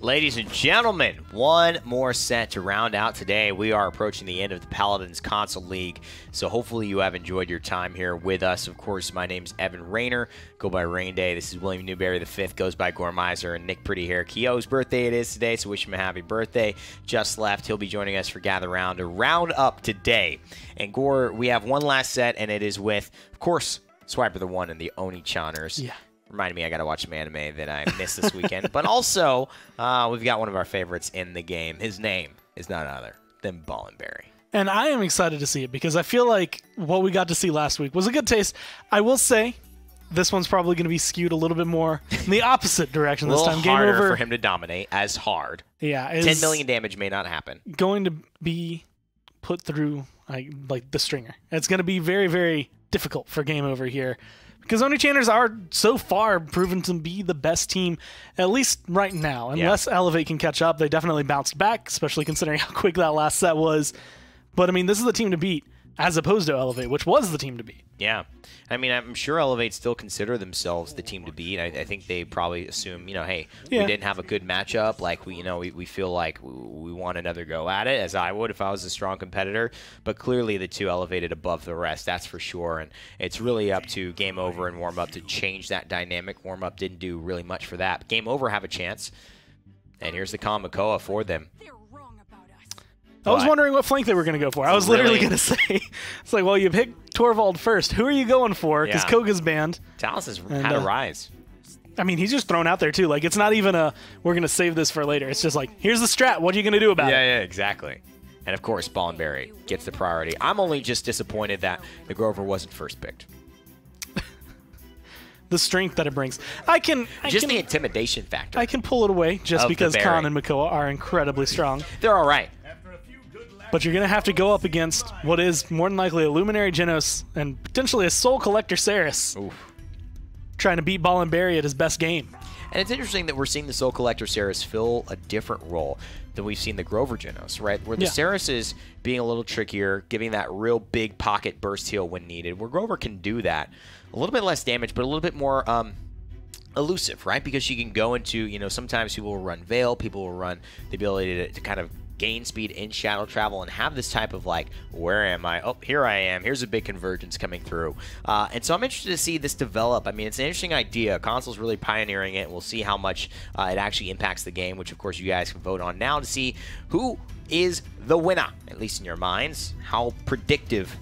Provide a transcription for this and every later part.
Ladies and gentlemen, one more set to round out today. We are approaching the end of the Paladins Console League, so hopefully you have enjoyed your time here with us. Of course, my name's Evan Rayner, go by Rain Day. This is William Newberry V, goes by Gormizer, and Nick Pretty Hair. Keo's birthday it is today, so wish him a happy birthday. Just left. He'll be joining us for Gather Round to round up today. And Gore, we have one last set, and it is with, of course, Swiper the One and the Onii Channers. Yeah. Reminded me I got to watch some anime that I missed this weekend. But also, we've got one of our favorites in the game. His name is none other than Ballenberry. And I am excited to see it because I feel like what we got to see last week was a good taste. I will say this one's probably going to be skewed a little bit more in the opposite direction this time. A little harder for him to dominate, as hard. Yeah. 10 million damage may not happen. Going to be put through like the stringer. It's going to be very, very difficult for Game Over here. Because Onii Channers are so far proven to be the best team, at least right now. Unless Elevate can catch up, they definitely bounced back, especially considering how quick that last set was. But, I mean, this is the team to beat, as opposed to Elevate, which was the team to beat. Yeah. I mean, I'm sure Elevate still consider themselves the team to beat. I think they probably assume, you know, hey, we didn't have a good matchup. Like, we feel like we want another go at it, as I would if I was a strong competitor. But clearly the two elevated above the rest, that's for sure. And it's really up to Game Over and Warm Up to change that dynamic. Warm Up didn't do really much for that. But Game Over have a chance. And here's the Kamakoa for them. I was wondering what flank they were going to go for. I was literally going to say, it's like, well, you picked Torvald first. Who are you going for? Because Koga's banned. Talus has had a rise. I mean, he's just thrown out there, too. Like, it's not even a, we're going to save this for later. It's just like, here's the strat. What are you going to do about it? Yeah, exactly. And, of course, Ballenberry gets the priority. I'm only just disappointed that the Grover wasn't first picked. The strength that it brings. The intimidation factor. I can pull it away just because Khan and Makoa are incredibly strong. They're all right. But you're going to have to go up against what is more than likely a Luminary Genos and potentially a Soul Collector Ceres. Trying to beat Ballenberry at his best game. And it's interesting that we're seeing the Soul Collector Ceres fill a different role than we've seen the Grover Genos, right? Where the Ceres is being a little trickier, giving that real big pocket burst heal when needed, where Grover can do that. A little bit less damage, but a little bit more elusive, right? Because she can go into, you know, sometimes people will run Veil, people will run the ability to kind of gain speed in shadow travel and have this type of like, where am I? Oh, here I am. Here's a big convergence coming through. And so I'm interested to see this develop. I mean, it's an interesting idea. Console's really pioneering it. We'll see how much it actually impacts the game, which of course you guys can vote on now to see who is the winner, at least in your minds. How predictive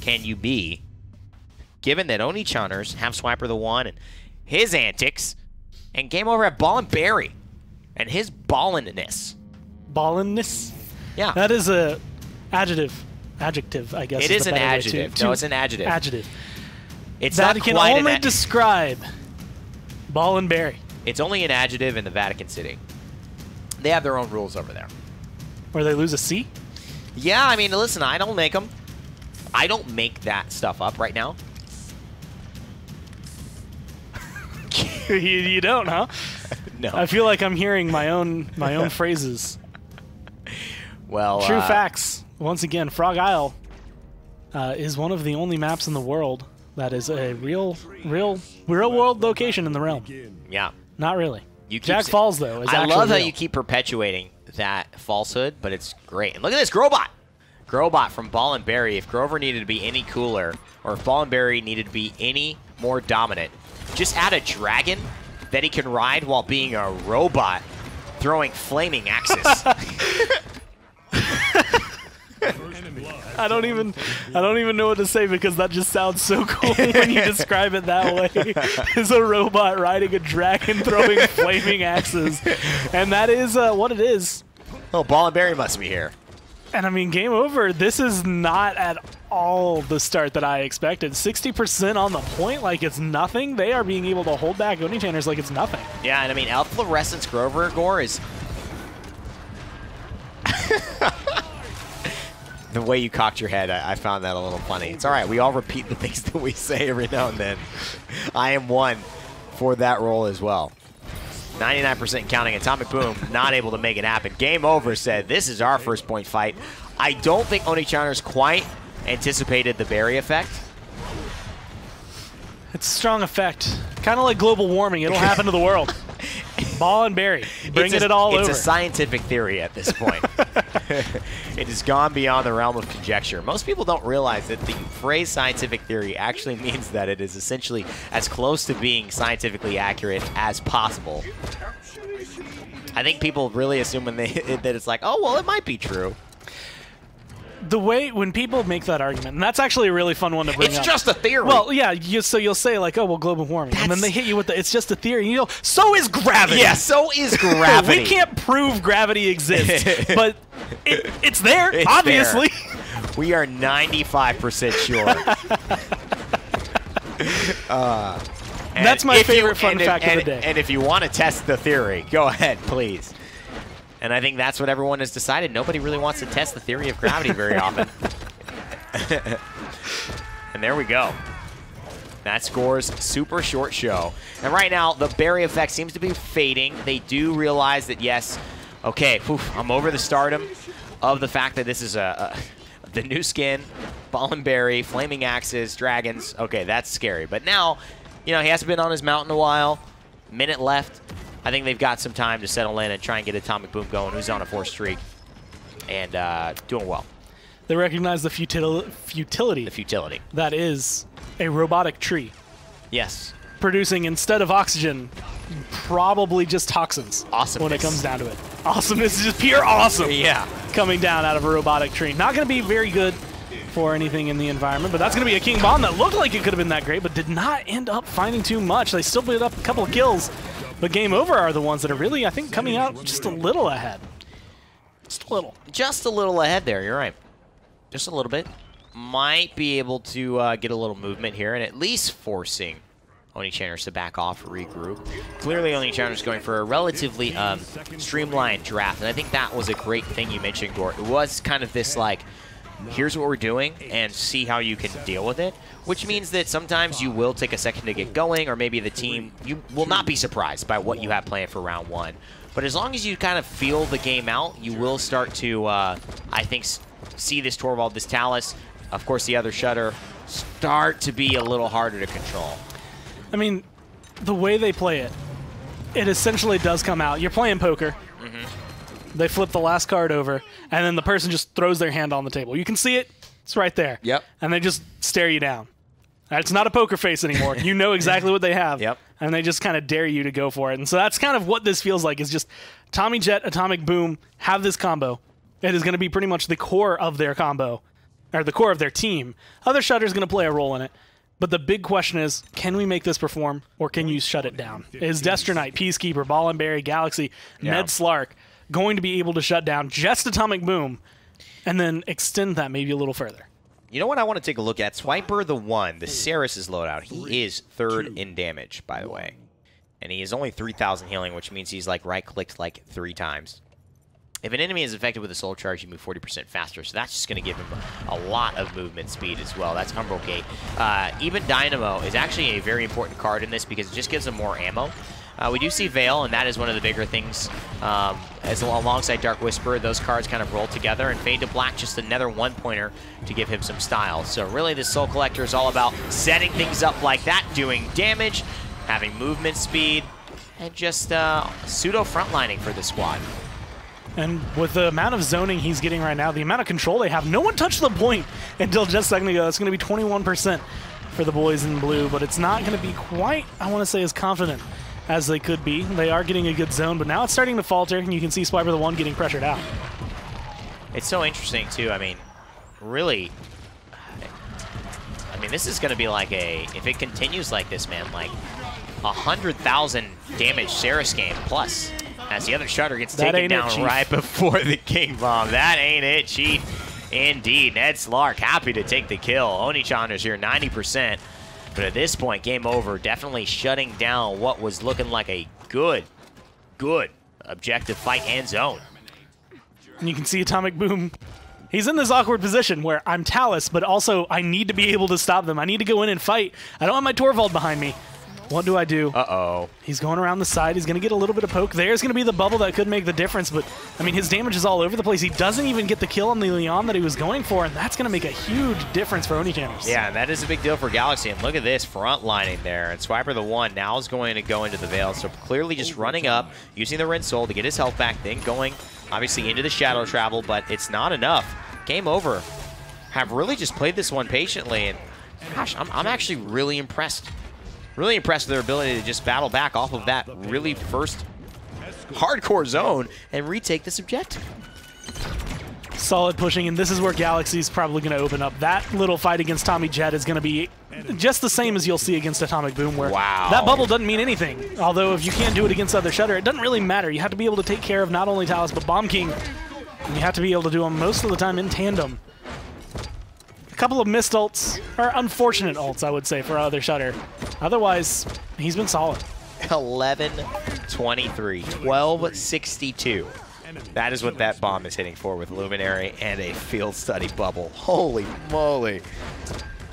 can you be, given that Onii Channers have Swiper the One and his antics, and Game Over at Ballenberry and his ballinness. Ballenness? Yeah. That is a adjective, I guess. It is an adjective. No, it's an adjective. Adjective. It's that not can quite only describe Ballenberry. It's only an adjective in the Vatican City. They have their own rules over there. Where they lose a C? Yeah, I mean, listen, I don't make them. I don't make that stuff up right now. You don't, huh? No. I feel like I'm hearing my own phrases. Well, true facts. Once again, Frog Isle is one of the only maps in the world that is a real world location in the realm. Yeah. Not really. Jack Falls, though, is I actually love how real. you keep perpetuating that falsehood, but it's great. And look at this, Grobot! Grobot from Ballenberry. If Grover needed to be any cooler, or if Ballenberry needed to be any more dominant, just add a dragon that he can ride while being a robot throwing flaming axes. I don't even know what to say because that just sounds so cool when you describe it that way. It's a robot riding a dragon throwing flaming axes. And that is what it is. Oh, Ballenberry must be here. And I mean, Game Over, this is not at all the start that I expected. 60% on the point like it's nothing. They are being able to hold back Onii Channers like it's nothing. Yeah, and I mean, Fluorescence Grover Gore is... The way you cocked your head, I found that a little funny. It's all right. We all repeat the things that we say every now and then. I am one for that role as well. 99% counting. Atomic Boom not able to make it happen. Game Over said, this is our first point fight. I don't think Onii Channers quite anticipated the berry effect. It's a strong effect. Kind of like global warming. It'll happen to the world. Ball and Berry, bringing it all over. It's a scientific theory at this point. It has gone beyond the realm of conjecture. Most people don't realize that the phrase scientific theory actually means that it is essentially as close to being scientifically accurate as possible. I think people really assume that it's like, oh, well, it might be true. The way when people make that argument, and that's actually a really fun one to bring up. It's just a theory. Well, yeah, so you'll say like, oh, well, global warming. And then they hit you with the, it's just a theory. And you go, so is gravity. Yeah, so is gravity. We can't prove gravity exists, but it's there, obviously. There. We are 95% sure. That's my favorite fun fact of the day. And if you want to test the theory, go ahead, please. And I think that's what everyone has decided. Nobody really wants to test the theory of gravity very often. And there we go. That scores super short show. And right now, the Berry effect seems to be fading. They do realize that, yes, okay, I'm over the stardom of the fact that this is the new skin, Ball and Berry, Flaming Axes, Dragons. Okay, that's scary. But now, you know, he hasn't been on his mountain a while. Minute left. I think they've got some time to settle in and try and get Atomic Boom going, who's on a 4 streak and doing well. They recognize the futility. The futility. That is a robotic tree. Yes. Producing, instead of oxygen, probably just toxins. Awesomeness. When it comes down to it. Awesomeness is just pure awesome. Yeah. Coming down out of a robotic tree. Not going to be very good for anything in the environment, but that's going to be a King Bomb that looked like it could have been that great, but did not end up finding too much. They still put up a couple of kills, but Game Over are the ones that are really, I think, coming out just a little ahead. Just a little. Just a little ahead there, you're right. Just a little bit. Might be able to get a little movement here and at least forcing Onii Channers to back off, regroup. Clearly, Onii Channers going for a relatively streamlined draft, and I think that was a great thing you mentioned, Gort. It was kind of this, like, here's what we're doing and see how you can deal with it, which means that sometimes you will take a second to get going, or maybe the team, you will not be surprised by what you have planned for round one. But as long as you kind of feel the game out, you will start to, I think, see this Torvald, this Talus, of course the other Shutter, start to be a little harder to control. I mean, the way they play it, it essentially does come out. You're playing poker. They flip the last card over, and then the person just throws their hand on the table. You can see it. It's right there. Yep. And they just stare you down. It's not a poker face anymore. You know exactly what they have. Yep. And they just kind of dare you to go for it. And so that's kind of what this feels like, is just Tommy Jet, Atomic Boom have this combo. It is going to be pretty much the core of their combo, or the core of their team. Other Shutter's going to play a role in it. But the big question is, can we make this perform, or can you shut it down? Is Destronite, Peacekeeper, Ball and Berry, Galaxy, Ned Slark going to be able to shut down just Atomic Boom and then extend that maybe a little further? You know what I want to take a look at? Swiper the 1, the Ceres' loadout. He is 3rd in damage, by the way. And he is only 3,000 healing, which means he's like right-clicked like 3 times. If an enemy is affected with a soul charge, you move 40% faster, so that's just going to give him a lot of movement speed as well. That's Umbral Gate. Even Dynamo is actually a very important card in this because it just gives him more ammo. We do see Veil, and that is one of the bigger things. Alongside Dark Whisper, those cards kind of roll together, and Fade to Black, just another 1-pointer to give him some style. So really, this Soul Collector is all about setting things up like that, doing damage, having movement speed, and just pseudo frontlining for the squad. And with the amount of zoning he's getting right now, the amount of control they have, no one touched the point until just a second ago. That's going to be 21% for the boys in blue, but it's not going to be quite, I want to say, as confident as they could be. They are getting a good zone, but now it's starting to falter, and you can see Swiper the 1 getting pressured out. It's so interesting, too. I mean, really, I mean, this is going to be like a, if it continues like this, man, like 100,000 damage Ceres game plus. As the other Shutter gets taken down right before the King Bomb. That ain't it, Chief. Indeed. Ned Slark happy to take the kill. Onii Channers here, 90%. But at this point, Game Over, definitely shutting down what was looking like a good objective fight and zone. And you can see Atomic Boom. He's in this awkward position where I'm Talus, but also I need to be able to stop them. I need to go in and fight. I don't have my Torvald behind me. What do I do? Uh-oh. He's going around the side. He's going to get a little bit of poke. There's going to be the bubble that could make the difference, but, I mean, his damage is all over the place. He doesn't even get the kill on the Leon that he was going for, and that's going to make a huge difference for Onii channers. Yeah, and that is a big deal for Galaxy, and look at this front lining there. And Swiper the 1 now is going to go into the Veil, so clearly just running up, using the Rin Soul to get his health back, then going, obviously, into the Shadow Travel, but it's not enough. Game over. Have really just played this one patiently, and gosh, I'm actually really impressed. Really impressed with their ability to just battle back off of that really first hardcore zone and retake this objective. Solid pushing, and this is where Galaxy's probably going to open up. That little fight against Tommy Jet is going to be just the same as you'll see against Atomic Boom, where that bubble doesn't mean anything. Although if you can't do it against other Shutter, it doesn't really matter. You have to be able to take care of not only Talus, but Bomb King. And you have to be able to do them most of the time in tandem. A couple of missed ults, or unfortunate ults, I would say, for other Shutter. Otherwise, he's been solid. 11-23, 12-62. That is what that bomb is hitting for with Luminary and a field study bubble. Holy moly.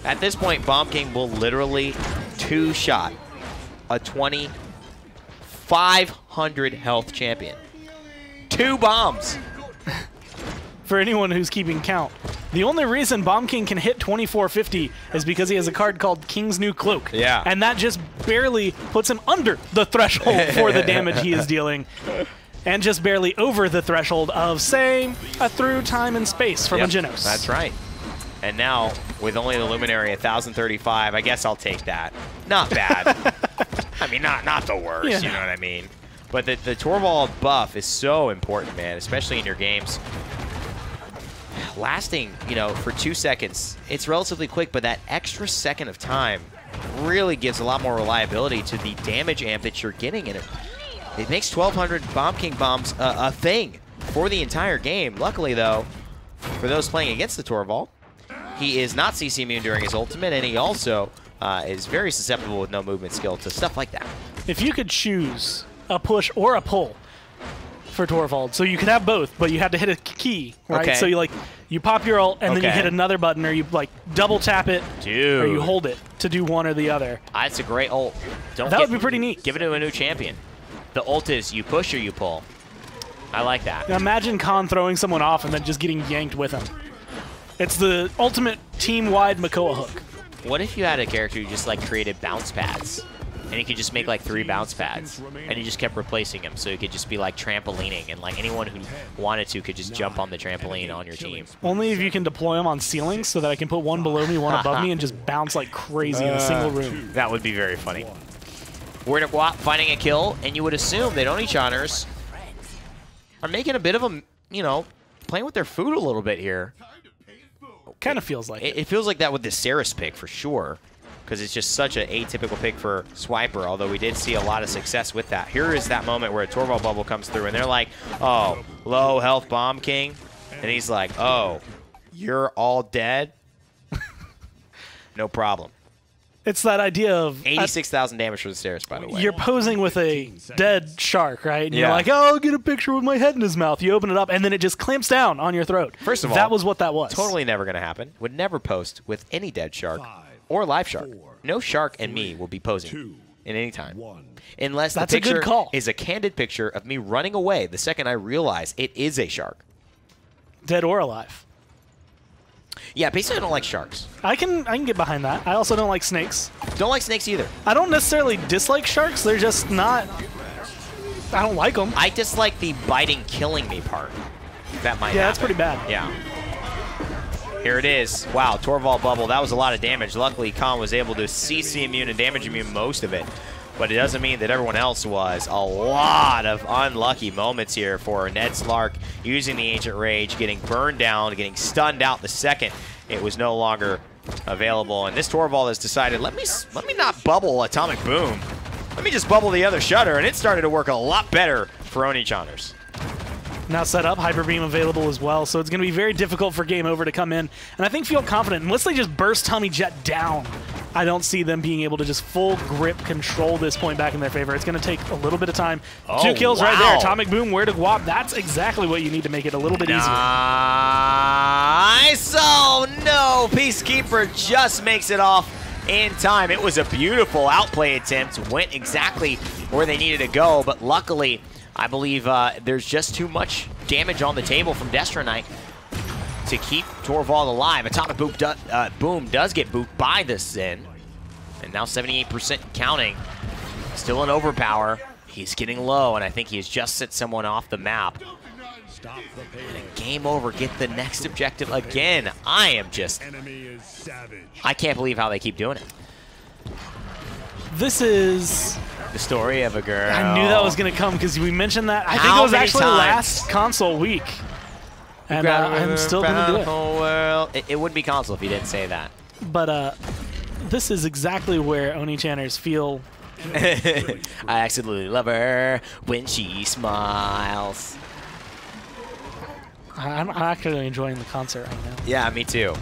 At this point, Bomb King will literally two-shot a 2,500 health champion. 2 bombs. For anyone who's keeping count, the only reason Bomb King can hit 2450 is because he has a card called King's New Cloak. Yeah. And that just barely puts him under the threshold for the damage he is dealing. And just barely over the threshold of, say, a Through Time and Space from a Genos. That's right. And now, with only the Luminary 1,035, I guess I'll take that. Not bad. I mean, not the worst, you know what I mean? But the Torvald buff is so important, man, especially in your games. Lasting, you know, for 2 seconds, it's relatively quick, but that extra second of time really gives a lot more reliability to the damage amp that you're getting, and it makes 1,200 Bomb King bombs a thing for the entire game. Luckily, though, for those playing against the Torvald, he is not CC immune during his ultimate, and he also is very susceptible with no movement skill to stuff like that. If you could choose a push or a pull for Torvald, so you could have both, but you had to hit a key, right? Okay. So you pop your ult, and then you hit another button, or you double tap it, or you hold it to do one or the other. It's a great ult. That would be pretty neat. Give it to a new champion. The ult is you push or you pull. I like that. Now imagine Khan throwing someone off and then just getting yanked with him. It's the ultimate team-wide Makoa hook. What if you had a character who just created bounce pads? And he could just make 3 bounce pads, and he just kept replacing them, so he could just be trampolining, and anyone who wanted to could just jump on the trampoline on your team. Only if you can deploy them on ceilings, so that I can put one below me, one above me, and just bounce like crazy in a single room. That would be very funny. We're in a WAP finding a kill, and you would assume that Onii channers are making a bit of a, playing with their food a little bit here. Kind of feels like it. It feels like that with the Saris pick for sure, because it's just such an atypical pick for Swiper, although we did see a lot of success with that. Here is that moment where a Torvald bubble comes through, and they're like, oh, low health Bomb King, and he's like, oh, you're all dead? No problem. It's that idea of 86,000 damage for the Saris, by the way. You're posing with a dead shark, right? And you're like, oh, I'll get a picture with my head in his mouth. You open it up, and then it just clamps down on your throat. First of all, that was what that was. Totally never going to happen. Would never post with any dead shark or live shark. No shark and me will be posing in any time. Unless the picture is a candid picture of me running away the second I realize it is a shark. Dead or alive. Yeah, basically I don't like sharks. I can get behind that. I also don't like snakes. Don't like snakes either. I don't necessarily dislike sharks. They're just not... I don't like them. I dislike the biting, killing me part. That might happen. That's pretty bad. Yeah. Here it is. Wow, Torvald bubble. That was a lot of damage. Luckily, Khan was able to CC immune and damage immune most of it. But it doesn't mean that everyone else was. A lot of unlucky moments here for Ned Slark using the Ancient Rage, getting burned down, getting stunned out the second it was no longer available. And this Torvald has decided, let me not bubble Atomic Boom. Let me just bubble the other Shutter, and it started to work a lot better for Onii channers. Now set up, Hyper Beam available as well, so it's going to be very difficult for Game Over to come in. And I think feel confident, unless they just burst Tommy Jet down, I don't see them being able to just full grip control this point back in their favor. It's going to take a little bit of time. 2 kills right there. Atomic Boom, where to guap. That's exactly what you need to make it a little bit easier. Nice! Oh no! Peacekeeper just makes it off in time. It was a beautiful outplay attempt. Went exactly where they needed to go, but luckily, I believe there's just too much damage on the table from Destro Knight to keep Torvald alive. Atomic Boom does get booped by the Zen. And now 78% counting. Still an overpower. He's getting low, and I think he has just set someone off the map. And game over. Get the next objective again. I can't believe how they keep doing it. This is the story of a girl. I knew that was going to come because we mentioned that. I think it was actually last console week. And I'm still going to do it. Well, it would be console if you didn't say that. But this is exactly where Onii channers feel. I absolutely love her when she smiles. I'm actually enjoying the concert right now. Yeah, me too.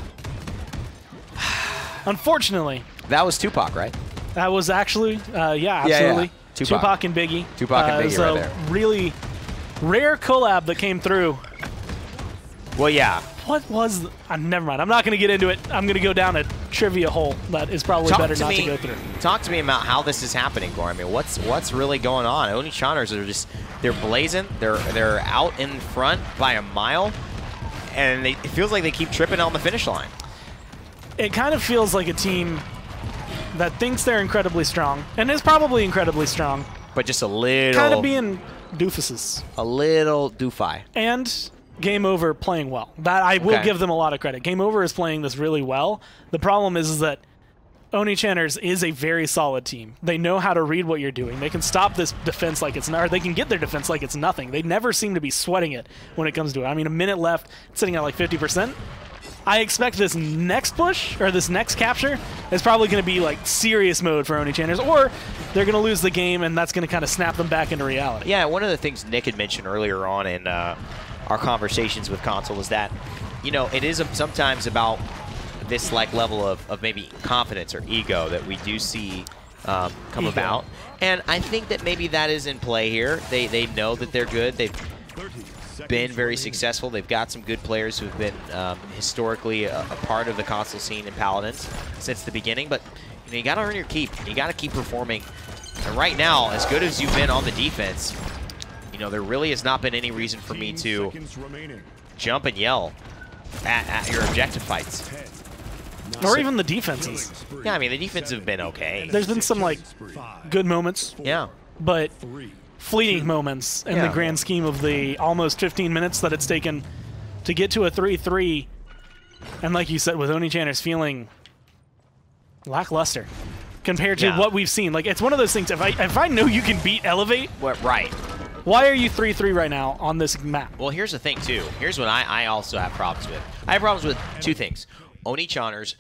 Unfortunately. That was Tupac, right? That was actually, yeah, absolutely. Yeah. Tupac and Biggie. Tupac and Biggie right there. Really rare collab that came through. Well, yeah. What was... never mind. I'm not going to get into it. I'm going to go down a trivia hole that is probably better not to go through. Talk to me about how this is happening, Gore. I mean, what's really going on? Onii channers are just... They're blazing. They're out in front by a mile. And it feels like they keep tripping on the finish line. It kind of feels like a team that thinks they're incredibly strong. And is probably incredibly strong. But just a little... Kind of being doofuses. A little doofy. And... Game Over playing well. That I will give them a lot of credit. Game Over is playing this really well. The problem is that Onii channers is a very solid team. They know how to read what you're doing. They can stop this defense like it's not. They can get their defense like it's nothing. They never seem to be sweating it when it comes to it. I mean, a minute left, sitting at like 50%. I expect this next push, or this next capture, is probably going to be like serious mode for Onii channers, or they're going to lose the game, and that's going to kind of snap them back into reality. Yeah, one of the things Nick had mentioned earlier on in our conversations with console is that, you know, it is sometimes about this like level of maybe confidence or ego that we do see come about. And I think that maybe that is in play here. They know that they're good. They've been very successful. They've got some good players who've been historically a part of the console scene in Paladins since the beginning. But you know, you got to earn your keep. You got to keep performing. And right now, as good as you've been on the defense, you know, there really has not been any reason for me to jump and yell at your objective fights. Or even the defenses. Yeah, I mean, the defenses have been okay. There's been some, like, good moments. Yeah. But fleeting moments in the grand scheme of the almost 15 minutes that it's taken to get to a 3-3. And like you said, with Onii channers feeling lackluster compared to what we've seen. Like, it's one of those things, if I know you can beat Elevate... Right. Why are you 3-3 right now on this map? Well, here's the thing, too. Here's what I also have problems with. I have problems with two things. Onii channers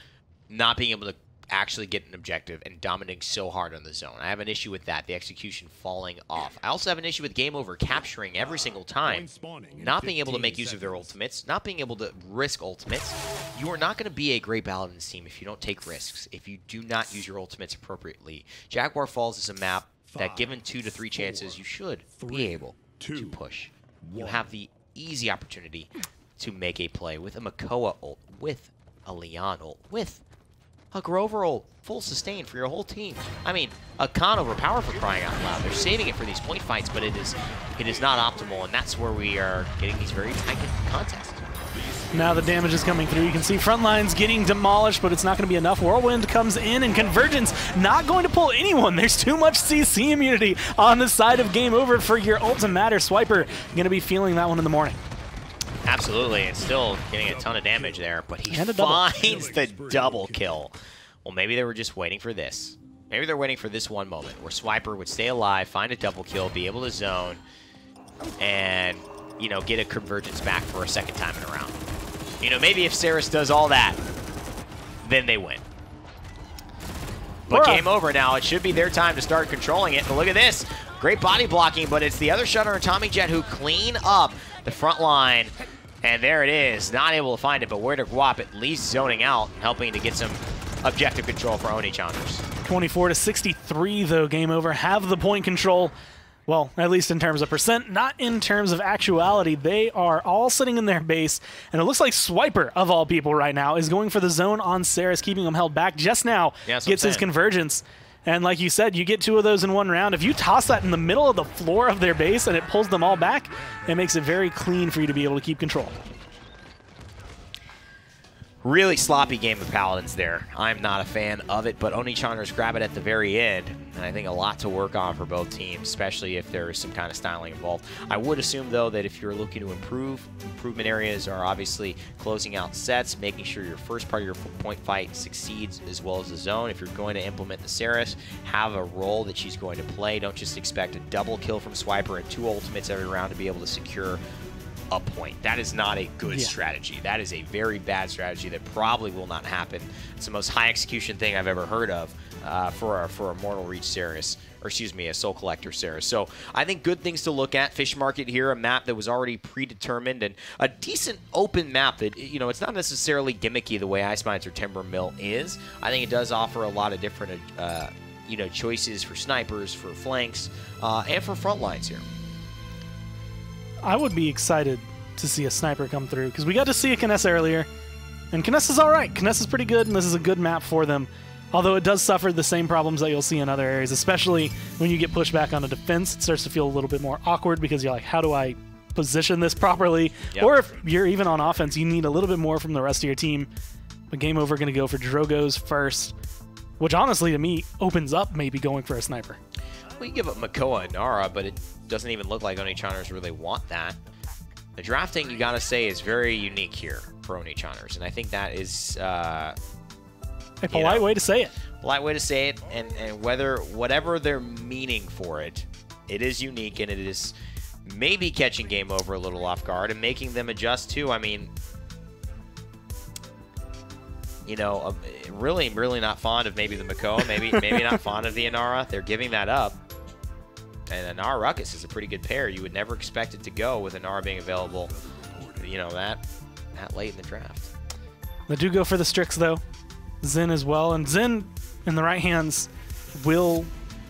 not being able to actually get an objective and dominating so hard on the zone. I have an issue with that, the execution falling off. I also have an issue with Game Over capturing every single time, not being able to make use of their ultimates, not being able to risk ultimates. You are not going to be a great Paladins team if you don't take risks, if you do not use your ultimates appropriately. Jaguar Falls is a map that given 2 to 3 chances, you should be able to push. You have the easy opportunity to make a play with a Makoa ult, with a Leon ult, with a Grover ult, full sustain for your whole team. I mean, a Khan overpower for crying out loud. They're saving it for these point fights, but it is not optimal, and that's where we are getting these very tight contests. Now the damage is coming through. You can see front lines getting demolished, but it's not going to be enough. Whirlwind comes in, and Convergence not going to pull anyone. There's too much CC immunity on the side of Game Over for your Ultimatter. Swiper going to be feeling that one in the morning. Absolutely, and still getting a ton of damage there, but he finds the double kill. Well, maybe they were just waiting for this. Maybe they're waiting for this one moment where Swiper would stay alive, find a double kill, be able to zone, and, you know, get a Convergence back for a second time in a round. You know, maybe if Saris does all that, then they win. But Game Over now. It should be their time to start controlling it. But look at this. Great body blocking, but it's the other Shunner and Tommy Jet who clean up the front line. And there it is. Not able to find it, but where to Guap at least zoning out and helping to get some objective control for Onii channers. 24 to 63, though. Game Over have the point control. Well, at least in terms of percent, not in terms of actuality. They are all sitting in their base, and it looks like Swiper, of all people right now, is going for the zone on Saris, keeping him held back. Just now gets his convergence. And like you said, you get 2 of those in 1 round. If you toss that in the middle of the floor of their base and it pulls them all back, it makes it very clean for you to be able to keep control. Really sloppy game of Paladins there. I'm not a fan of it, but Onii grab it at the very end, and I think a lot to work on for both teams, especially if there is some kind of styling involved. I would assume, though, that if you're looking to improve, improvement areas are obviously closing out sets, making sure your first part of your point fight succeeds as well as the zone. If you're going to implement the Saris, have a role that she's going to play. Don't just expect a double kill from Swiper and 2 ultimates every round to be able to secure a point. That is not a good strategy. That is a very bad strategy that probably will not happen. It's the most high execution thing I've ever heard of for a Mortal Reach Saris, or excuse me, a Soul Collector Saris. So I think good things to look at. Fish Market here, a map that was already predetermined and a decent open map that, you know, it's not necessarily gimmicky the way Ice Mines or Timber Mill is. I think it does offer a lot of different, you know, choices for snipers, for flanks, and for front lines here. I would be excited to see a sniper come through, because we got to see a Kness earlier, and Kness is all right. Kness is pretty good, and this is a good map for them, although it does suffer the same problems that you'll see in other areas, especially when you get pushed back on a defense. It starts to feel a little bit more awkward because you're like, how do I position this properly? Yep. Or if you're even on offense, you need a little bit more from the rest of your team. But Game Over going to go for Drogoz first, which honestly to me opens up maybe going for a sniper. We give up Makoa and Nara, but it doesn't even look like Onii really want that. The drafting, you gotta say, is very unique here for Onii, and I think that is a polite way to say it. Polite way to say it, and whatever their meaning for it, it is unique, and it is maybe catching Game Over a little off guard and making them adjust too. I mean, you know, really not fond of maybe the Makoa, maybe not fond of the Inara. They're giving that up. And Inara Ruckus is a pretty good pair. You would never expect it to go with Inara being available, you know, that late in the draft. They do go for the Strix, though. Zen as well. And Zen, in the right hands, will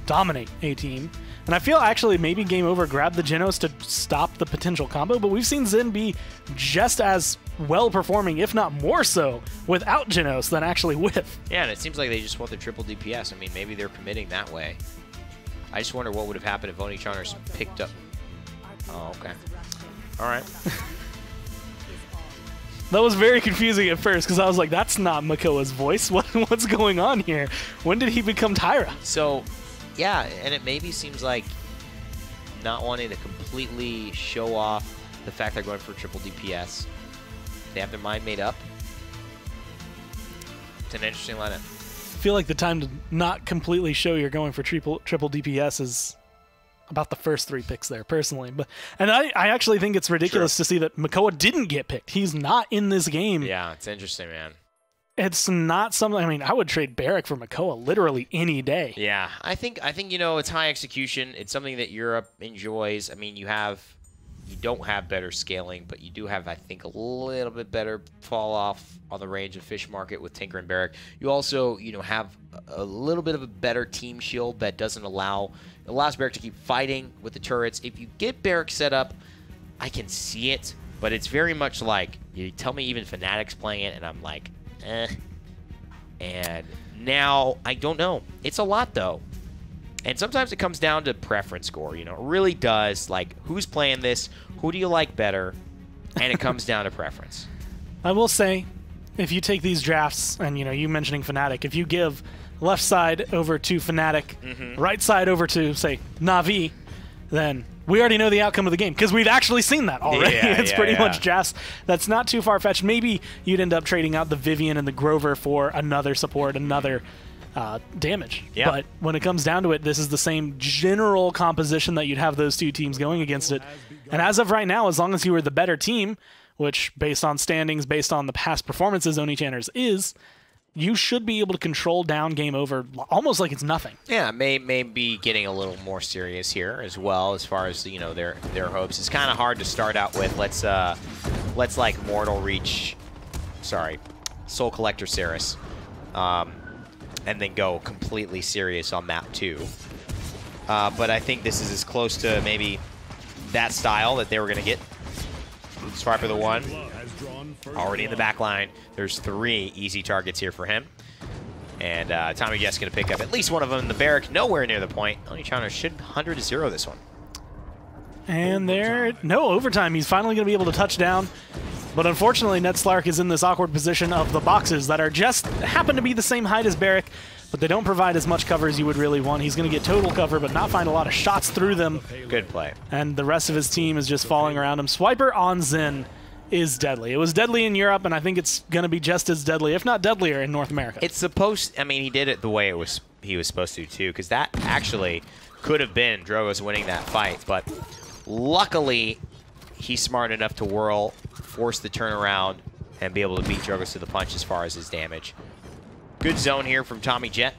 dominate a team. And I feel actually maybe Game Over grabbed the Genos to stop the potential combo, but we've seen Zen be just as well performing, if not more so, without Genos than actually with. Yeah, and it seems like they just want the triple DPS. I mean, maybe they're committing that way. I just wonder what would have happened if Onii picked up. Oh, okay. All right. That was very confusing at first, because I was like, that's not Makoa's voice. What's going on here? When did he become Tyra? So, yeah, and it maybe seems like not wanting to completely show off the fact they're going for triple DPS. They have their mind made up. It's an interesting lineup. I feel like the time to not completely show you're going for triple DPS is about the first 3 picks there, personally. And I actually think it's ridiculous to see that Makoa didn't get picked. He's not in this game. Yeah, it's interesting, man. It's not something. I mean, I would trade Barrack for Makoa literally any day. Yeah, I think you know, it's high execution. It's something that Europe enjoys. I mean, you don't have better scaling, but you do have, I think, a little bit better fall off on the range of Fish Market with Tinker and Barrack. You also, you know, have a little bit of a better team shield that doesn't allows Barrack to keep fighting with the turrets. If you get Barrack set up, I can see it, but it's very much like, you tell me even Fnatic's playing it, and I'm like, eh. And now, I don't know. It's a lot, though. And sometimes it comes down to preference score, you know. It really does. Like, who's playing this? Who do you like better? And it comes down to preference. I will say, if you take these drafts, and, you know, you mentioning Fnatic, if you give left side over to Fnatic, right side over to, say, Na'Vi, then we already know the outcome of the game, because we've actually seen that already. Yeah, it's pretty much drafts. That's not too far-fetched. Maybe you'd end up trading out the Vivian and the Grover for another support, another damage. Yeah. But when it comes down to it, this is the same general composition that you'd have those 2 teams going against it. And as of right now, as long as you were the better team, which based on standings, based on the past performances Onii is, you should be able to control down Game Over almost like it's nothing. Yeah, may be getting a little more serious here as well, as far as, you know, their hopes. It's kind of hard to start out with let's like Mortal Reach, sorry, Soul Collector Saris. And then go completely serious on map 2. but I think this is as close to maybe that style that they were going to get. Swiper the 1. Already in the back line. There's 3 easy targets here for him. And Tommy Guest going to pick up at least one of them in the barrack. Nowhere near the point. Onii Chandler should 100-0 this one. And there, no overtime. He's finally going to be able to touch down. But unfortunately, Ned Slark is in this awkward position of the boxes that are just happen to be the same height as Barrack, but they don't provide as much cover as you would really want. He's going to get total cover, but not find a lot of shots through them. Good play. And the rest of his team is just falling around him. Swiper on Zen is deadly. It was deadly in Europe, and I think it's going to be just as deadly, if not deadlier, in North America. It's supposed, I mean, he did it the way he was supposed to, too, because that actually could have been Drogoz winning that fight, but luckily, he's smart enough to whirl, force the turnaround, and be able to beat Drogoz to the punch as far as his damage. Good zone here from Tommy Jet,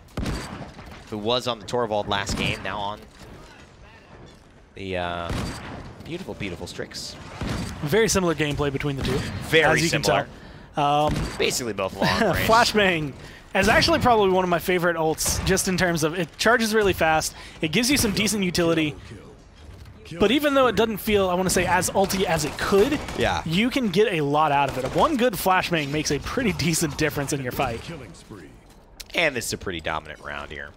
who was on the Torvald last game, now on the beautiful, beautiful Strix. Very similar gameplay between the two. Very as you similar. Can tell. Basically both long range. Flashbang is actually probably one of my favorite ults, just in terms of it charges really fast, it gives you some decent utility, but even though it doesn't feel, I want to say, as ulty as it could, yeah, you can get a lot out of it. One good flashbang makes a pretty decent difference in your fight. And this is a pretty dominant round here.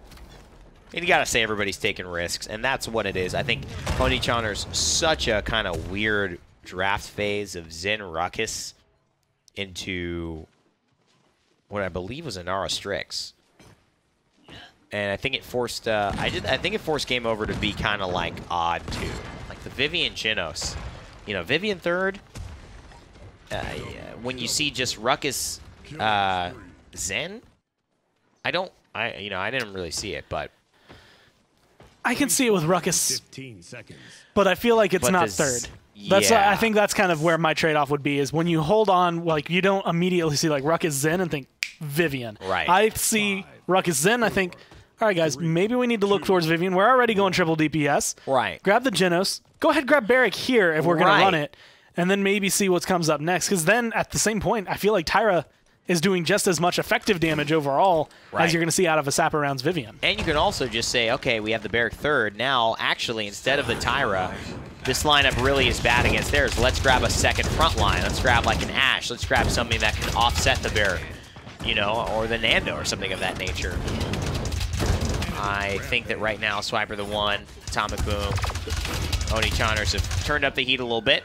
And you got to say everybody's taking risks, and that's what it is. I think Onii Chandler's such a kind of weird draft phase of Zen Ruckus into what I believe was a Nara Strix. And I think it forced I think it forced Game Over to be kind of like odd too. Like the Vivian Genos. You know, Vivian third, when you see just Ruckus Zen, I didn't really see it, but I can see it with Ruckus, 15 seconds. But I feel like it's not third. That's I think that's kind of where my trade-off would be, is when you hold on, like you don't immediately see like Ruckus Zen and think Vivian. Right. I see Ruckus Zen, I think, all right, guys, maybe we need to look towards Vivian. We're already going triple DPS. Right. Grab the Genos. Go ahead, grab Barrack here if we're going to run it, and then maybe see what comes up next. Because then at the same point, I feel like Tyra is doing just as much effective damage overall as you're going to see out of a Sapper round's Vivian. And you can also just say, okay, we have the Barrack third. Now, actually, instead of the Tyra, this lineup really is bad against theirs. Let's grab a second front line. Let's grab like an Ashe. Let's grab something that can offset the Barrack, you know, or the Nando or something of that nature. I think that right now, Swiper the 1, Atomic Boom, Onii Chandlers have turned up the heat a little bit,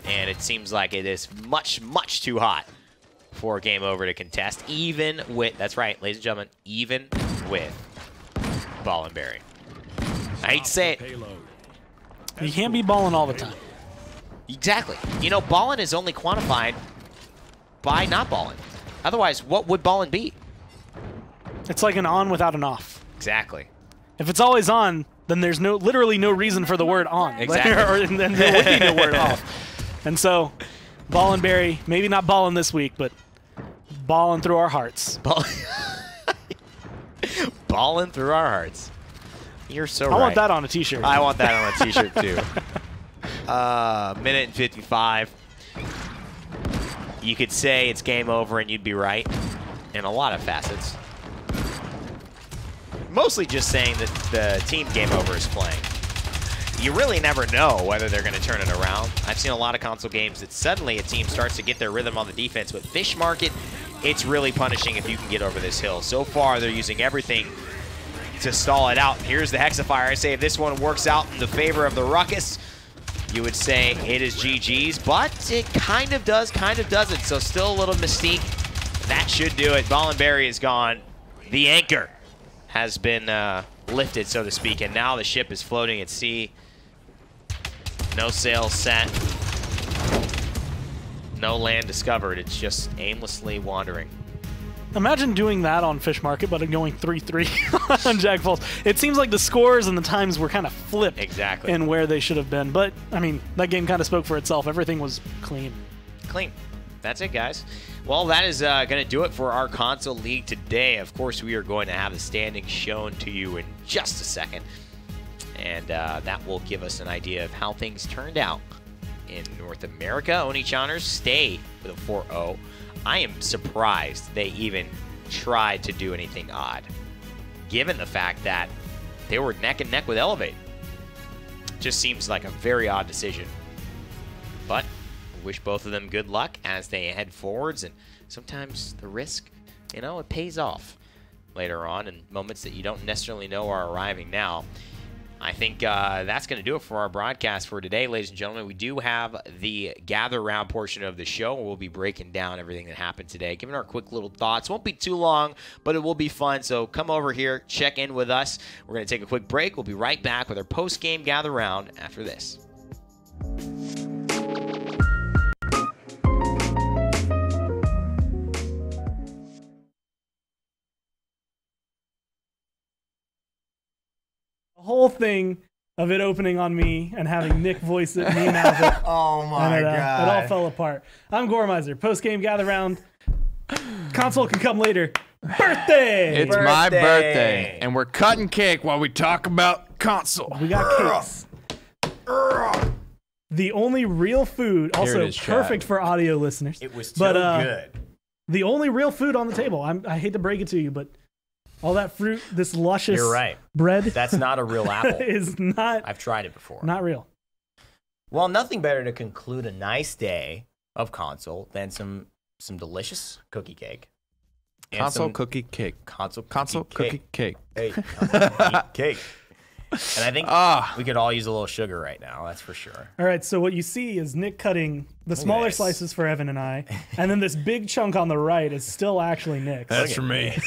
and it seems like it is much, much too hot for Game Over to contest, even with, that's right, ladies and gentlemen, even with Ball and Berry. I hate to say it. You can't be balling all the time. Exactly. You know, ballin' is only quantified by not balling. Otherwise, what would ballin' be? It's like an on without an off. Exactly. If it's always on, then there's literally no reason for the word on. Exactly. Or then there would be no word off. And so, Ball and Berry, maybe not balling this week, but balling through our hearts. Balling through our hearts. You're so right. I want that on a t-shirt. I want that on a t-shirt too. Minute and 55. You could say it's game over and you'd be right in a lot of facets. Mostly just saying that the team Game Over is playing. You really never know whether they're going to turn it around. I've seen a lot of console games that suddenly a team starts to get their rhythm on the defense. But Fish Market, it's really punishing if you can get over this hill. So far, they're using everything to stall it out. Here's the Hexafire. I say if this one works out in the favor of the Ruckus, you would say it is GG's, but it kind of does, kind of doesn't. So still a little mystique. That should do it. Ball and Berry is gone. The anchor has been lifted, so to speak, and now the ship is floating at sea. No sails set. No land discovered. It's just aimlessly wandering. Imagine doing that on Fish Market, but going 3-3 on Jack Falls. It seems like the scores and the times were kind of flipped in where they should have been. But, I mean, that game kind of spoke for itself. Everything was clean. Clean. That's it, guys. Well, that is going to do it for our console league today. Of course, we are going to have the standings shown to you in just a second. And that will give us an idea of how things turned out in North America. Onii Chandlers stay with a 4-0. I am surprised they even tried to do anything odd, given the fact that they were neck and neck with Elevate. Just seems like a very odd decision. But we wish both of them good luck as they head forwards, and sometimes the risk, you know, it pays off later on in moments that you don't necessarily know are arriving now. I think that's going to do it for our broadcast for today, ladies and gentlemen. We do have the gather round portion of the show where we'll be breaking down everything that happened today, giving our quick little thoughts. Won't be too long, but it will be fun. So come over here, check in with us. We're going to take a quick break. We'll be right back with our post-game gather round after this. Whole thing of it opening on me and having Nick voice it, me mouth it. Oh my God. It all fell apart. I'm Goremizer. Post-game gather round. Console can come later. Birthday! It's my birthday, and we're cutting cake while we talk about console. We got cakes. The only real food, also it is, perfect Chad. for audio listeners. It was so good. The only real food on the table. I hate to break it to you, but all that fruit, this luscious You're right. bread That's not a real apple. is not I've tried it before. not real. Well, nothing better to conclude a nice day of console than some delicious cookie cake. And Console some cookie cake. Console Cookie cake. Hey, console cookie cake. And I think we could all use a little sugar right now, that's for sure. All right, so what you see is Nick cutting the smaller Nice. slices for Evan and I, and then this big chunk on the right is still actually Nick's. That's for me.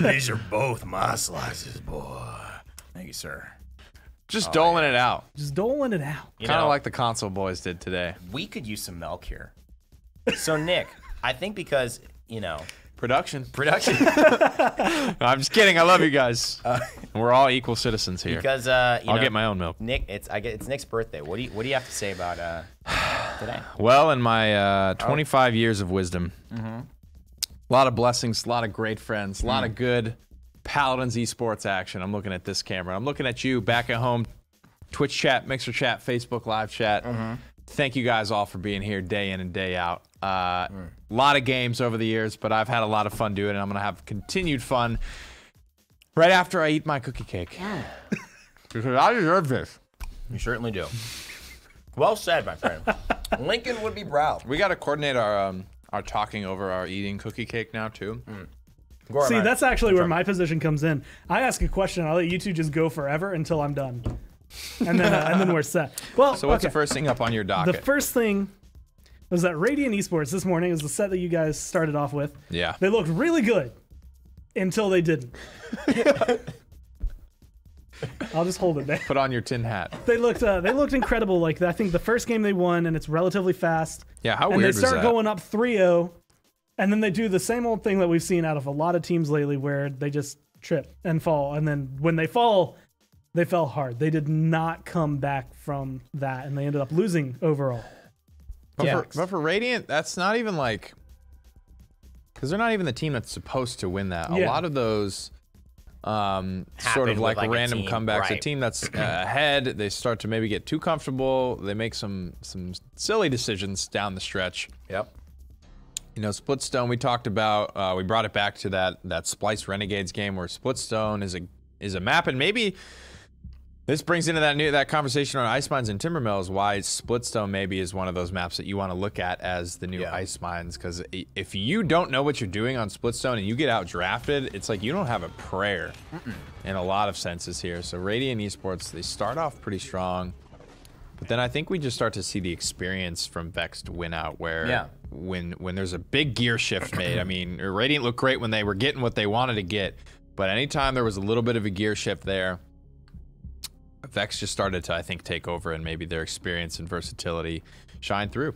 These are both my slices, boy. Thank you, sir. Just doling it out. Just doling it out. You Kind know, of like the console boys did today. we could use some milk here. So, Nick, I think because, you know, Production. production, No, I'm just kidding. I love you guys. We're all equal citizens here. because I'll get my own milk. Nick, it's Nick's birthday. What do you have to say about today? Well, in my 25 years of wisdom, a lot of blessings, a lot of great friends, a lot of good Paladins esports action. I'm looking at this camera. I'm looking at you back at home, Twitch chat, Mixer chat, Facebook live chat. Thank you guys all for being here day in and day out. A lot of games over the years, but I've had a lot of fun doing it, and I'm going to have continued fun right after I eat my cookie cake. Because I deserve this. You certainly do. Well said, my friend. Lincoln would be proud. We got to coordinate our talking over our eating cookie cake now, too. See, that's actually where my position comes in. I ask a question, I'll let you two just go forever until I'm done. And then we're set. Well, So what's okay. the first thing up on your docket? The first thing was that Radiant Esports this morning is the set that you guys started off with. Yeah. They looked really good until they didn't. I'll just hold it there. Put on your tin hat. They looked incredible. Like, I think the first game they won, and it's relatively fast. Yeah, how and weird they start was that? going up 3-0, and then they do the same old thing that we've seen out of a lot of teams lately, where they just trip and fall, and then when they fall, they fell hard. They did not come back from that, and they ended up losing overall. But for Radiant, that's not even like, because they're not even the team that's supposed to win that. A Yeah. lot of those sort of with, like like, a random team, comebacks. A right. team that's ahead, they start to maybe get too comfortable. They make some silly decisions down the stretch. Yep. You know, Splitstone, we talked about, we brought it back to that Splice Renegades game where Splitstone is a map, and maybe this brings into that conversation on Ice Mines and Timbermills, why Splitstone maybe is one of those maps that you want to look at as the new Ice Mines, because if you don't know what you're doing on Splitstone and you get out drafted, it's like you don't have a prayer in a lot of senses here. So Radiant Esports, they start off pretty strong, but then I think we just start to see the experience from Vex to win out, where when there's a big gear shift made, I mean, Radiant looked great when they were getting what they wanted to get, but anytime there was a little bit of a gear shift there, Vex just started to, I think, take over, and maybe their experience and versatility shine through.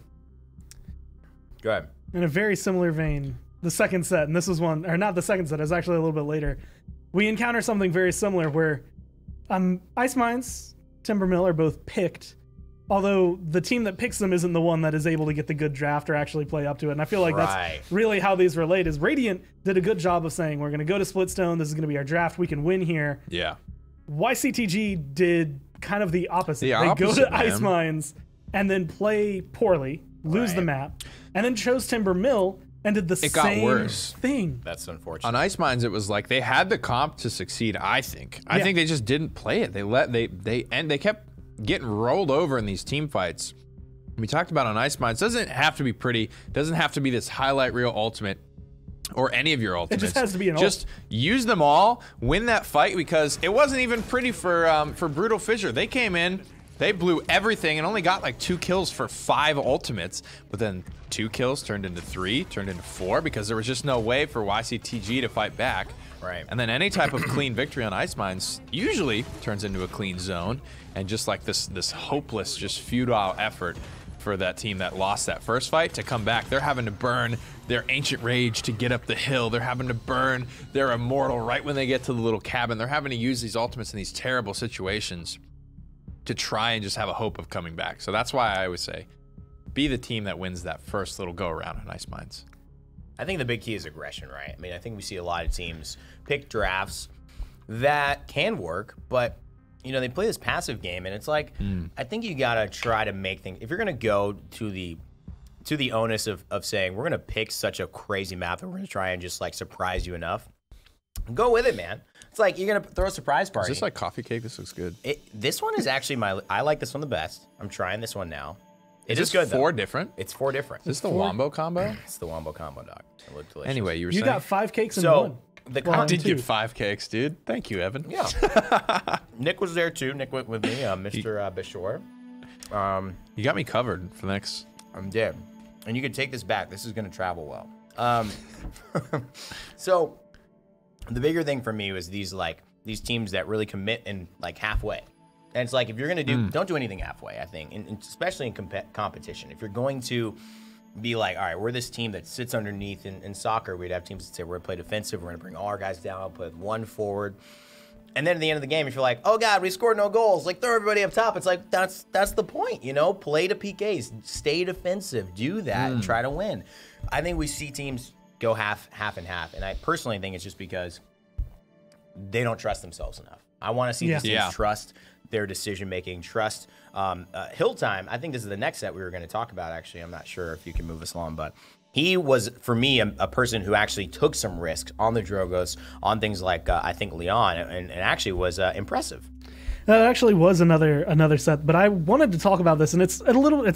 Go ahead. In a very similar vein, the second set, and this was one, or not the second set, it was actually a little bit later, we encounter something very similar where Ice Mines, Timbermill are both picked, although the team that picks them isn't the one that is able to get the good draft or actually play up to it. And I feel like that's really how these relate, is Radiant did a good job of saying, we're going to go to Splitstone, this is going to be our draft, we can win here. Yeah. YCTG did kind of the opposite. The They go opposite, to Ice man. Mines and then play poorly, lose the map, and then chose Timber Mill and did the It got same worse. thing. That's unfortunate. On Ice Mines, it was like they had the comp to succeed. I think they just didn't play it. They kept getting rolled over in these team fights. We talked about on Ice Mines. Doesn't have to be pretty. Doesn't have to be this highlight reel ultimate or any of your ultimates. It just has to be an Just use them all, win that fight, because it wasn't even pretty for Brutal Fissure. They came in, they blew everything and only got like 2 kills for 5 ultimates, but then 2 kills turned into 3, turned into 4, because there was just no way for YCTG to fight back. Right. And then any type of clean victory on Ice Mines usually turns into a clean zone, and just like this hopeless, just futile effort for that team that lost that first fight to come back. They're having to burn their Ancient Rage to get up the hill. They're having to burn their Immortal right when they get to the little cabin. They're having to use these ultimates in these terrible situations to try and just have a hope of coming back. So that's why I always say, be the team that wins that first little go around on Ice Mines. I think the big key is aggression, right? I mean, I think we see a lot of teams pick drafts that can work, but you know, they play this passive game, and it's like, I think you gotta try to make things. If you're gonna go to the onus of saying we're gonna pick such a crazy map that we're gonna try and just like surprise you enough, go with it, man. It's like you're gonna throw a surprise party. Is this like coffee cake? This looks good. This one is actually I like this one the best. I'm trying this one now. It is Is good. this 4 though. different? It's 4 different. Is this the Wombo combo? It's the Wombo combo, dog. It looked delicious. Anyway, you were You saying? got 5 cakes in So, one. the Well, con- I did two. get 5 cakes, dude. Thank you, Evan. Yeah. Nick was there too. Nick went with me, Mr. Bishore. You got me covered for the next. I'm dead. And you can take this back. This is going to travel well. So the bigger thing for me was these teams that really commit in like halfway. And it's like, if you're going to don't do anything halfway, I think, and especially in competition. If you're going to be like, all right, we're this team that sits underneath in soccer, we'd have teams that say, we're going to play defensive, we're going to bring all our guys down, put 1 forward. And then at the end of the game, if you're like, oh God, we scored no goals, like throw everybody up top. It's like, that's the point, you know? Play to PKs, stay defensive, do that, and try to win. I think we see teams go half and half. And I personally think it's just because they don't trust themselves enough. I want to see these teams trust their decision-making, trust. Hill Time, I think this is the next set we were going to talk about, actually. I'm not sure if you can move us along, but he was, for me, a person who actually took some risks on the Drogos, on things like, I think, Leon, and actually was impressive. That actually was another set, but I wanted to talk about this, and it's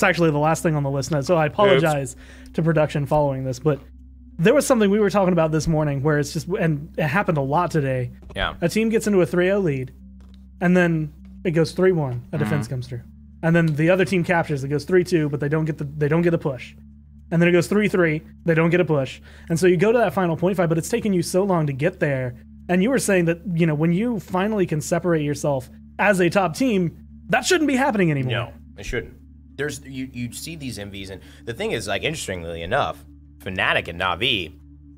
actually the last thing on the list, so I apologize to production following this, but there was something we were talking about this morning where it's just, and it happened a lot today. Yeah. A team gets into a 3-0 lead, and then it goes 3-1. A defense comes through, and then the other team captures. It goes 3-2, but they don't get a push, and then it goes 3-3. They don't get a push, and so you go to that final point fight, but it's taken you so long to get there. And you were saying that, you know, when you finally can separate yourself as a top team, that shouldn't be happening anymore. No, it shouldn't. There's you see these MVs, and the thing is, like, interestingly enough, Fnatic and Na'Vi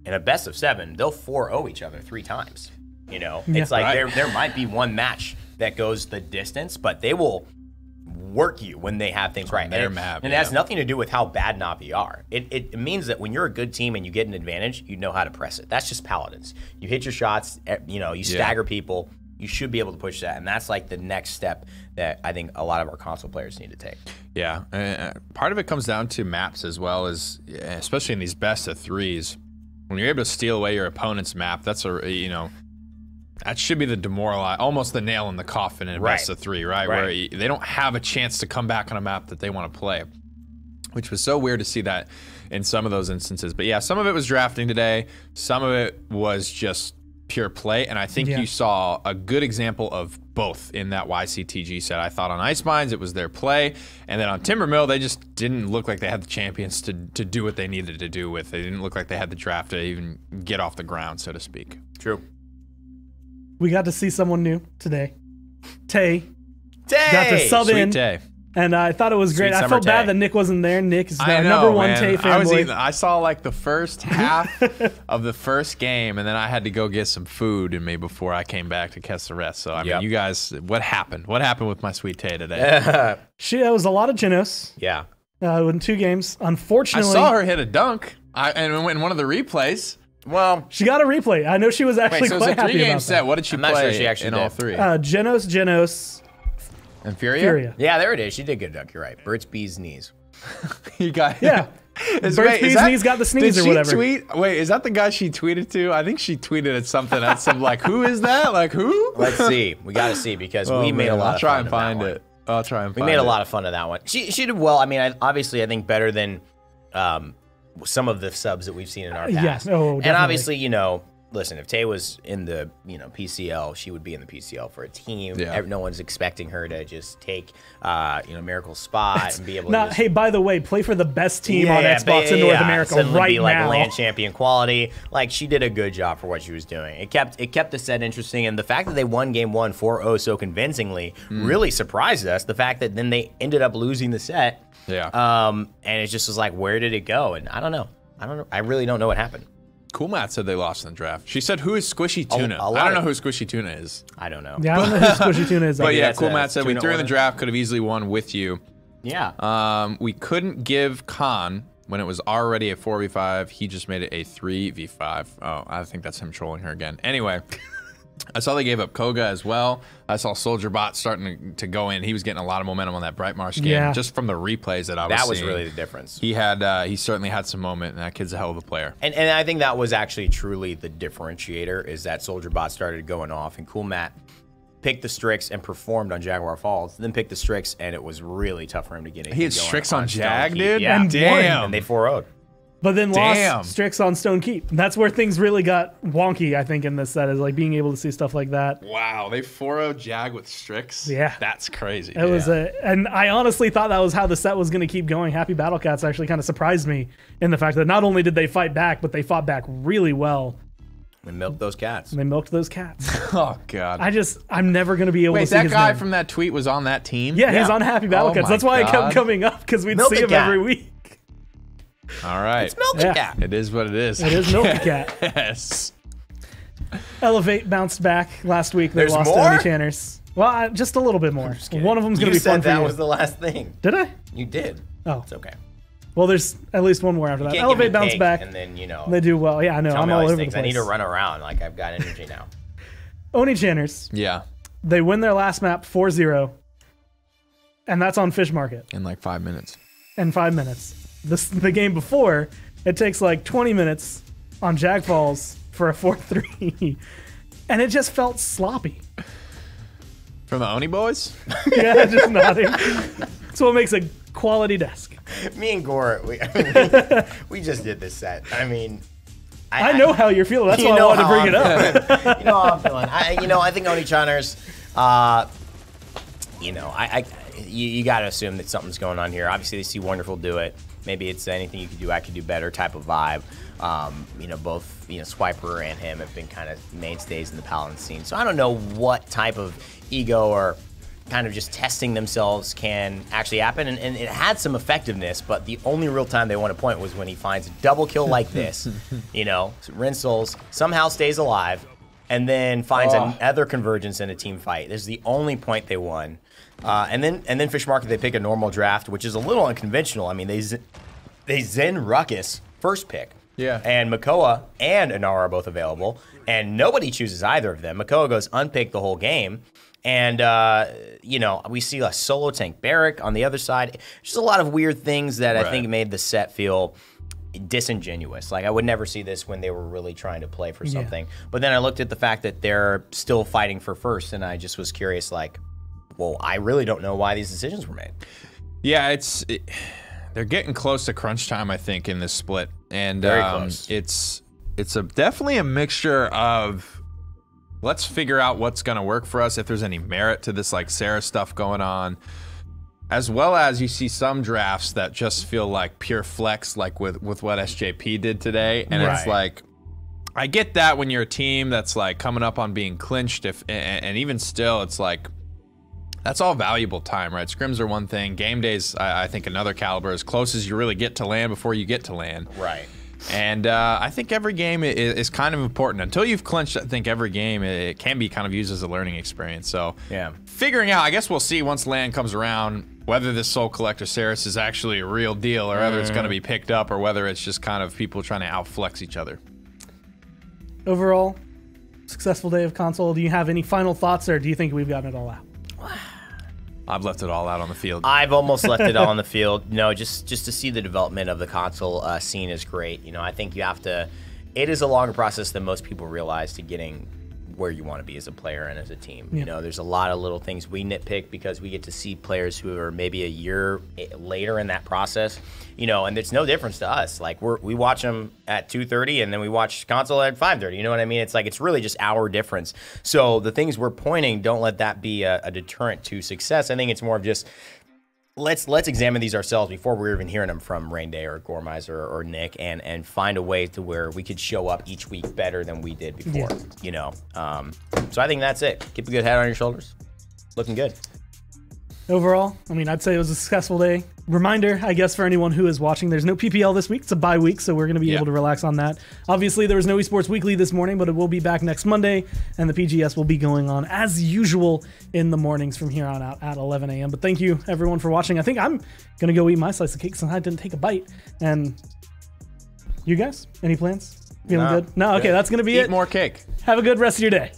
in a best of 7, they'll 4-0 each other 3 times. You know, it's like there might be one match that goes the distance, but they will work you when they have things right. Their map, and it has nothing to do with how bad Na'Vi are. It means that when you're a good team and you get an advantage, you know how to press it. That's just Paladins. You hit your shots, you know, you stagger people. You should be able to push that, and that's like the next step that I think a lot of our console players need to take. Yeah, part of it comes down to maps as well, as especially in these best of 3s. When you're able to steal away your opponent's map, that's that should be the almost the nail in the coffin in a best of 3, right? Where they don't have a chance to come back on a map that they want to play, which was so weird to see that in some of those instances. But yeah, some of it was drafting today, some of it was just pure play, and I think you saw a good example of both in that YCTG set. I thought on Ice Mines it was their play, and then on Timbermill they just didn't look like they had the champions to do what they needed to do with. They didn't look like they had the draft to even get off the ground, so to speak. True. We got to see someone new today. Tay got to sub Sweet in. Tay. And I thought it was great. I felt bad that Nick wasn't there. Nick is our number 1 Tay fanboy. I saw like the first half of the first game, and then I had to go get some food in me before I came back to catch the rest. So, I mean, you guys, what happened? What happened with my Sweet Tay today? It was a lot of Genos. Yeah. In 2 games. Unfortunately, I saw her hit a dunk and in one of the replays. Well, she got a replay. I know she was actually so quite it's a happy 3-game about set. What did she I'm not play sure she actually in all did. 3? Genos, And Furia? Furia. Yeah, there it is. She did good, Duck. You're right. Burt's Bee's knees. You got Yeah. Burt's Bee's knees got the sneeze or whatever. Wait, is that the guy she tweeted to? I think she tweeted at something at some like, who is that? Like who? Let's see. We got to see because we made a lot of fun. I'll try and find it. I'll try and find it. We made a lot of fun of that one. She did well. I mean, obviously, I think better than some of the subs that we've seen in our past. Yeah. Oh, definitely. And obviously, you know, listen, if Tay was in the, you know, PCL, she would be in the PCL for a team. Yeah. No one's expecting her to just take, you know, Miracle's spot and be able to just, hey, by the way, play for the best team on Xbox in North America suddenly right be like now. land champion quality. Like, she did a good job for what she was doing. It kept the set interesting, and the fact that they won game 1 4-0 so convincingly really surprised us. The fact that then they ended up losing the set. Yeah. And it just was like, where did it go? And I don't know. I really don't know what happened. Cool Matt said they lost in the draft. She said, who is Squishy Tuna? a lot I don't know of- who Squishy Tuna is. I don't know. Yeah, I don't know who Squishy Tuna is. But yeah, that's Cool a Matt said, we tuna threw in the order. draft, could have easily won with you. Yeah. We couldn't give Khan when it was already a 4v5. He just made it a 3v5. Oh, I think that's him trolling her again. Anyway, I saw they gave up Koga as well. I saw Soldier Bot starting to go in. He was getting a lot of momentum on that Bright Marsh game, Yeah. just from the replays that I was That was seeing. really the difference. He certainly had some moment, and that kid's a hell of a player. And I think that was actually truly the differentiator, is that Soldier Bot started going off, and Cool Matt picked the Strix and performed on Jaguar Falls, then picked the Strix, and it was really tough for him to get it. He had Strix on Jag, dude? Yeah. And Damn. And they 4-0'd. But then Damn. lost Strix on Stone Keep. That's where things really got wonky, I think, in this set, is like being able to see stuff like that. Wow, they 4-0 Jag with Strix? Yeah. That's crazy. It was and I honestly thought that was how the set was going to keep going. Happy Battle Cats actually kind of surprised me in the fact that not only did they fight back, but they fought back really well. They milked those cats. And they milked those cats. Oh, God. I'm never going to be able to Wait, see that his guy name. from that tweet was on that team? Yeah, he's on Happy Battle Oh Cats. my That's why it God. kept coming up, because we'd Milk see the him cat. every week. All right. It's Milk Yeah. the Cat. It is what it is. It is Milky Cat. Yes. Elevate bounced back last week. They There's lost more? to Onii Channers. Well, just a little bit more. One of them's going You to be fun said for that you. was the last thing. Did I? You did. Oh. It's okay. Well, there's at least one more after that. Can't Elevate give me bounced cake back. And then, you know, They do well. Yeah, I know. tell I'm me all all these over the things. place. I need to run around. Like, I've got energy now. Onii Channers. Yeah. They win their last map 4-0. And that's on Fish Market In like 5 minutes. in 5 minutes. The game before, it takes like 20 minutes on Jag Falls for a 4-3. And it just felt sloppy. From the Oni boys? Yeah, just nodding. That's what makes a quality desk. Me and Gore, we just did this set. I mean, I know how you're feeling. That's you why I know wanted to how bring it I'm up. You know how I'm feeling. I think Onii Channers, you got to assume that something's going on here. Obviously, they see Wonderful do it. Maybe it's anything you could do, I could do better type of vibe. Both Swiper and him have been kind of mainstays in the Paladin scene. So I don't know what type of ego or kind of just testing themselves can actually happen. And it had some effectiveness, but the only real time they won a point was when he finds a double kill like this. Rinsels somehow stays alive and then finds another convergence in a team fight. This is the only point they won. And then Fish Market, they pick a normal draft, which is a little unconventional. I mean, they Zen Ruckus first pick. Yeah. And Makoa and Inara are both available, and nobody chooses either of them. Makoa goes unpicked the whole game, and we see a solo tank Barrack on the other side. Just a lot of weird things that I think made the set feel disingenuous. Like, I would never see this when they were really trying to play for something. But then I looked at the fact that they're still fighting for first, and I just was curious, like, well, I really don't know why these decisions were made. Yeah, they're getting close to crunch time, I think, in this split, and Very close. It's definitely a mixture of let's figure out what's gonna work for us, if there's any merit to this like Sarah stuff going on, as well as you see some drafts that just feel like pure flex, like with what SJP did today, and it's like, I get that when you're a team that's like coming up on being clinched, and even still, it's like, that's all valuable time, right? Scrims are one thing. Game days, I think, another caliber, as close as you really get to land before you get to land. Right. And I think every game is kind of important. Until you've clinched, I think every game, it can be kind of used as a learning experience. So Yeah. figuring out, I guess we'll see once land comes around, whether this Soul Collector Ceres is actually a real deal, or whether it's going to be picked up, or whether it's just kind of people trying to outflex each other. Overall, successful day of console. Do you have any final thoughts, or do you think we've gotten it all out? I've left it all out on the field. I've almost left it all on the field. No, just to see the development of the console scene is great. You know, I think you have to. It is a longer process than most people realize to getting where you want to be as a player and as a team. You know, there's a lot of little things we nitpick because we get to see players who are maybe a year later in that process. You know, and it's no difference to us. Like we watch them at 2:30 and then we watch console at 5:30. You know what I mean? It's like it's really just our difference. So the things we're pointing, don't let that be a deterrent to success. I think it's more of just let's examine these ourselves before we're even hearing them from Rain Day or Gormizer or Nick, and find a way to where we could show up each week better than we did before. You know, so I think that's it. Keep a good head on your shoulders. Looking good. Overall, I mean, I'd say it was a successful day. Reminder, I guess, for anyone who is watching, there's no PPL this week. It's a bye week, so we're going to be able to relax on that. Obviously, there was no Esports Weekly this morning, but it will be back next Monday, and the PGS will be going on as usual in the mornings from here on out at 11 a.m. But thank you, everyone, for watching. I think I'm going to go eat my slice of cake since I didn't take a bite. And you guys, any plans? Feeling good? No? Okay, that's going to be it. Eat more cake. Have a good rest of your day.